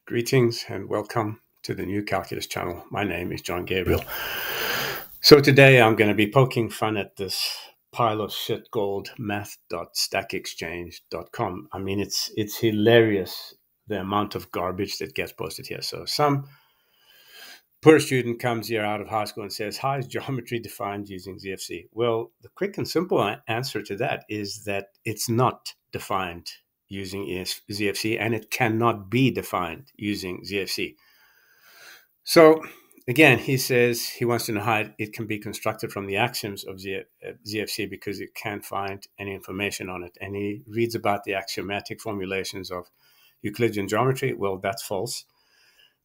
Greetings and welcome to the new calculus channel. My name is John Gabriel. So today I'm going to be poking fun at this pile of shit called math.stackexchange.com. I mean, it's hilarious the amount of garbage that gets posted here. So some poor student comes here out of high school and says, how is geometry defined using ZFC? Well, the quick and simple answer to that is that it's not defined using ZFC, and it cannot be defined using ZFC. So again, he says he wants to know how it can be constructed from the axioms of ZFC because it can't find any information on it. And he reads about the axiomatic formulations of Euclidean geometry. Well, that's false,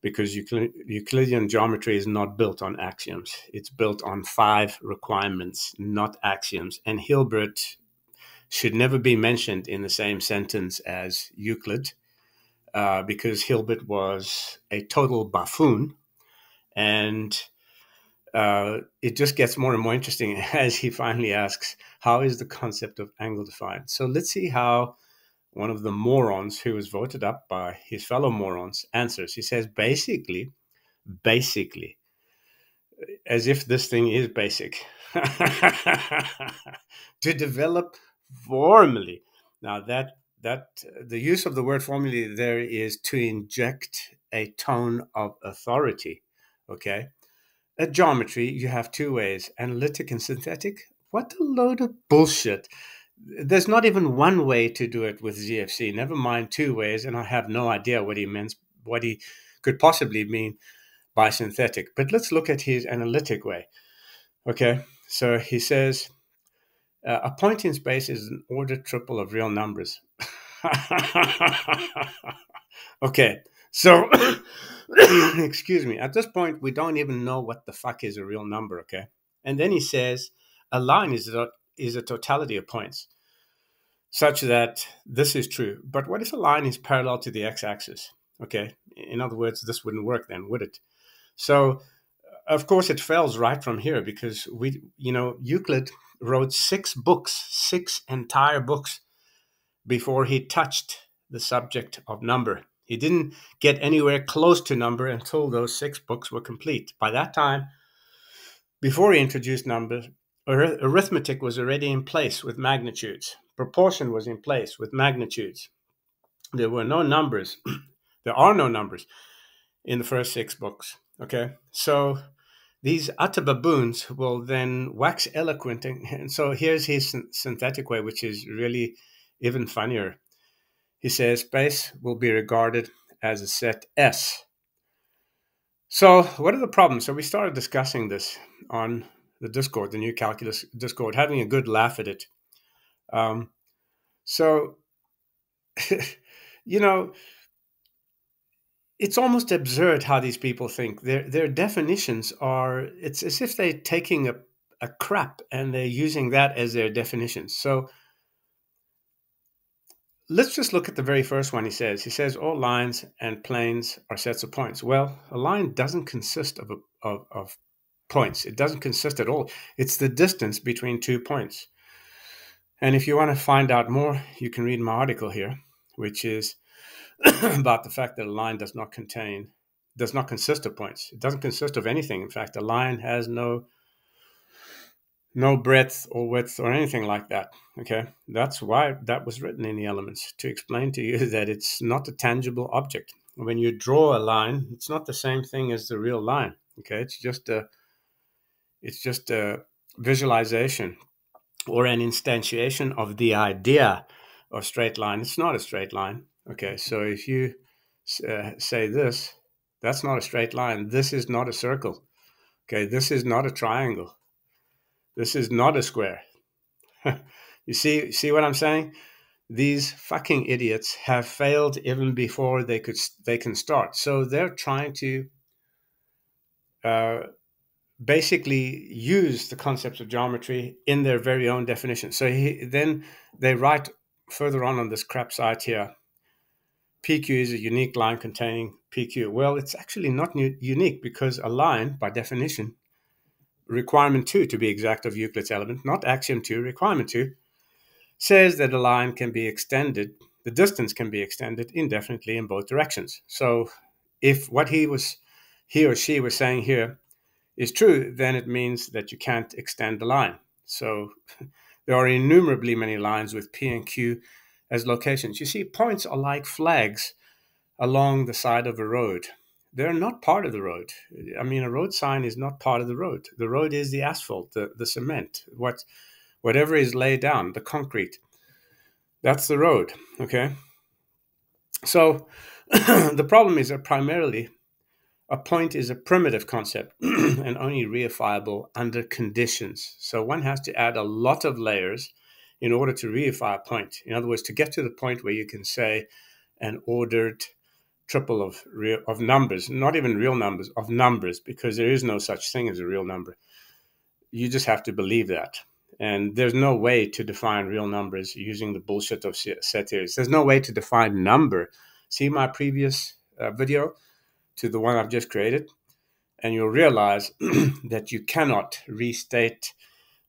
because Euclidean geometry is not built on axioms. It's built on 5 requirements, not axioms. And Hilbert should never be mentioned in the same sentence as Euclid, because Hilbert was a total buffoon. And it just gets more and more interesting as he finally asks, how is the concept of angle defined? So let's see how one of the morons who was voted up by his fellow morons answers. He says, basically, as if this thing is basic, to develop formally. Now that the use of the word formally there is to inject a tone of authority. Okay. At geometry, you have 2 ways, analytic and synthetic. What a load of bullshit. There's not even one way to do it with ZFC, never mind 2 ways, and I have no idea what he could possibly mean by synthetic. But let's look at his analytic way. Okay, so he says, a point in space is an ordered triple of real numbers. Okay, so, excuse me, at this point, we don't even know what the fuck is a real number, okay? And then he says, a line is a totality of points, such that this is true. But what if a line is parallel to the x-axis? Okay, in other words, this wouldn't work then, would it? So, of course, it fails right from here because Euclid wrote 6 books, 6 entire books before he touched the subject of number. He didn't get anywhere close to number until those 6 books were complete. By that time, before he introduced numbers, arithmetic was already in place with magnitudes. Proportion was in place with magnitudes. There were no numbers. There are no numbers in the first 6 books. Okay, so these utter baboons will then wax eloquent. And so here's his synthetic way, which is really even funnier. He says space will be regarded as a set S. So what are the problems? So we started discussing this on the Discord, the new calculus Discord, having a good laugh at it. So, it's almost absurd how these people think. Their definitions are, it's as if they're taking a crap and they're using that as their definitions. So let's just look at the very first one. He says all lines and planes are sets of points. Well, a line doesn't consist of points. It doesn't consist at all. It's the distance between 2 points. And if you want to find out more, you can read my article here, which is about the fact that a line does not consist of points. It doesn't consist of anything. In fact, a line has no breadth or width or anything like that. Okay, that's why that was written in the elements, to explain to you that it's not a tangible object. When you draw a line, it's not the same thing as the real line. Okay, it's just a visualization or an instantiation of the idea of straight line. It's not a straight line. Okay, so if you say this, that's not a straight line. This is not a circle. Okay, this is not a triangle. This is not a square. You see what I'm saying? These fucking idiots have failed even before they can start. So they're trying to basically use the concepts of geometry in their very own definition. So then they write further on this crap site here, PQ is a unique line containing PQ. Well, it's actually not unique, because a line, by definition, requirement 2 to be exact of Euclid's element, not axiom 2, requirement 2, says that a line can be extended, the distance can be extended indefinitely in both directions. So if what he or she was saying here is true, then it means that you can't extend the line. So there are innumerably many lines with P and Q as locations. You see, points are like flags along the side of a road. They're not part of the road. I mean, a road sign is not part of the road. The road is the asphalt, the cement, whatever is laid down, the concrete. That's the road, okay? So the problem is that primarily a point is a primitive concept and only reifiable under conditions. So one has to add a lot of layers in order to reify a point. In other words, to get to the point where you can say an ordered triple of numbers, not even real numbers, of numbers, because there is no such thing as a real number. You just have to believe that. And there's no way to define real numbers using the bullshit of set theories. There's no way to define number. See my previous video to the one I've just created, and you'll realize that you cannot restate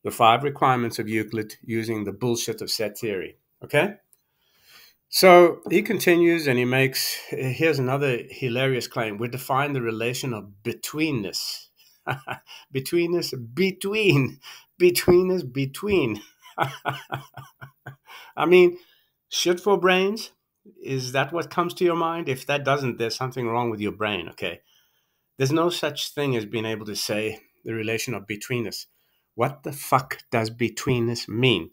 the 5 requirements of Euclid using the bullshit of set theory. Okay? So he continues and he makes, here's another hilarious claim. We define the relation of betweenness. Betweenness, between. I mean, shit for brains. Is that what comes to your mind? If that doesn't, there's something wrong with your brain, okay? There's no such thing as being able to say the relation of betweenness. What the fuck does betweenness mean?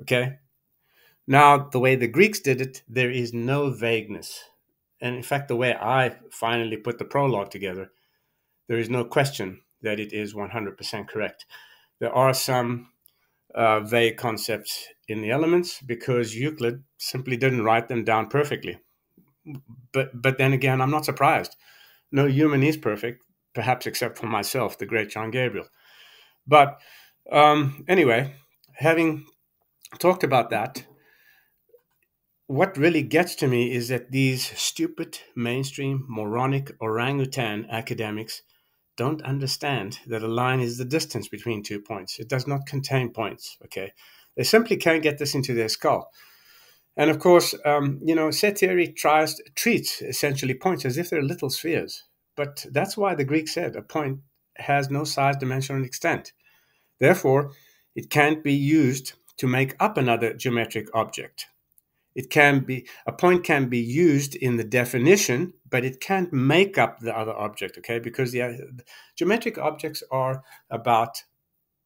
Okay? Now, the way the Greeks did it, there is no vagueness. And in fact, the way I finally put the prologue together, there is no question that it is 100% correct. There are some vague concepts in the elements because Euclid simply didn't write them down perfectly. But then again, I'm not surprised. No human is perfect, perhaps except for myself, the great John Gabriel. But anyway, having talked about that, what really gets to me is that these stupid, mainstream, moronic orangutan academics don't understand that a line is the distance between 2 points. It does not contain points, okay? They simply can't get this into their skull. And of course, set theory treats essentially points as if they're little spheres. But that's why the Greeks said a point has no size, dimension, and extent. Therefore, it can't be used to make up another geometric object. A point can be used in the definition, but it can't make up the other object, okay? Because the geometric objects are about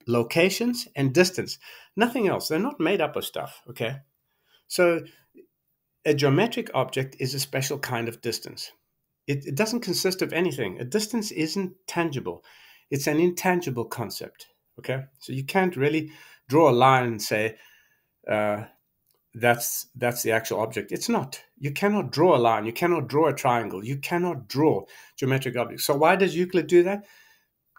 locations and distance, nothing else. They're not made up of stuff, okay? So a geometric object is a special kind of distance. It doesn't consist of anything. A distance isn't tangible. It's an intangible concept, okay? So you can't really draw a line and say, that's the actual object. It's not. You cannot draw a line. You cannot draw a triangle. You cannot draw geometric objects. So why does Euclid do that?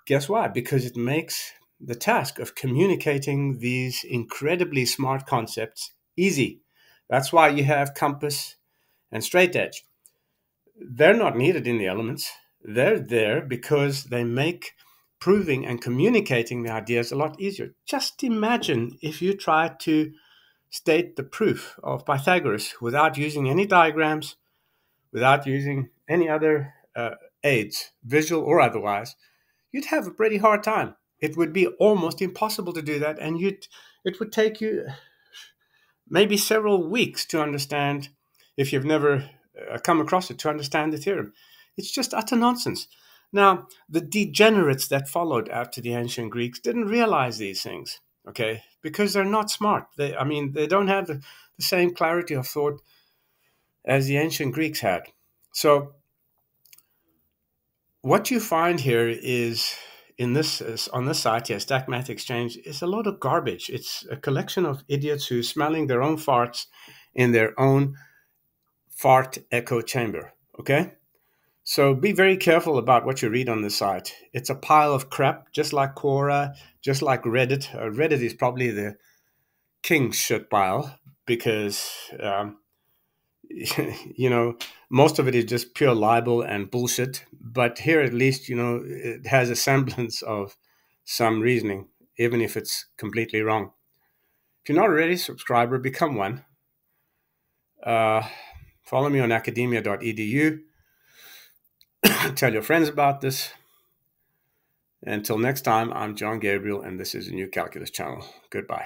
Guess why? Because it makes the task of communicating these incredibly smart concepts easy. That's why you have compass and straight edge. They're not needed in the elements. They're there because they make proving and communicating the ideas a lot easier. Just imagine if you try to state the proof of Pythagoras without using any diagrams, without using any other aids, visual or otherwise, you'd have a pretty hard time. It would be almost impossible to do that, and it would take you maybe several weeks to understand, if you've never come across it, to understand the theorem. It's just utter nonsense. Now, the degenerates that followed after the ancient Greeks didn't realize these things, okay? Because they're not smart. They don't have the same clarity of thought as the ancient Greeks had. So what you find here is on this site here, Stack Math Exchange, is a lot of garbage. It's a collection of idiots who are smelling their own farts in their own fart echo chamber, okay? So be very careful about what you read on this site. It's a pile of crap, just like Quora, just like Reddit. Reddit is probably the king shit pile because, most of it is just pure libel and bullshit. But here, at least, it has a semblance of some reasoning, even if it's completely wrong. If you're not already a subscriber, become one. Follow me on academia.edu. Tell your friends about this. Until next time, I'm John Gabriel, and this is a new calculus channel. Goodbye.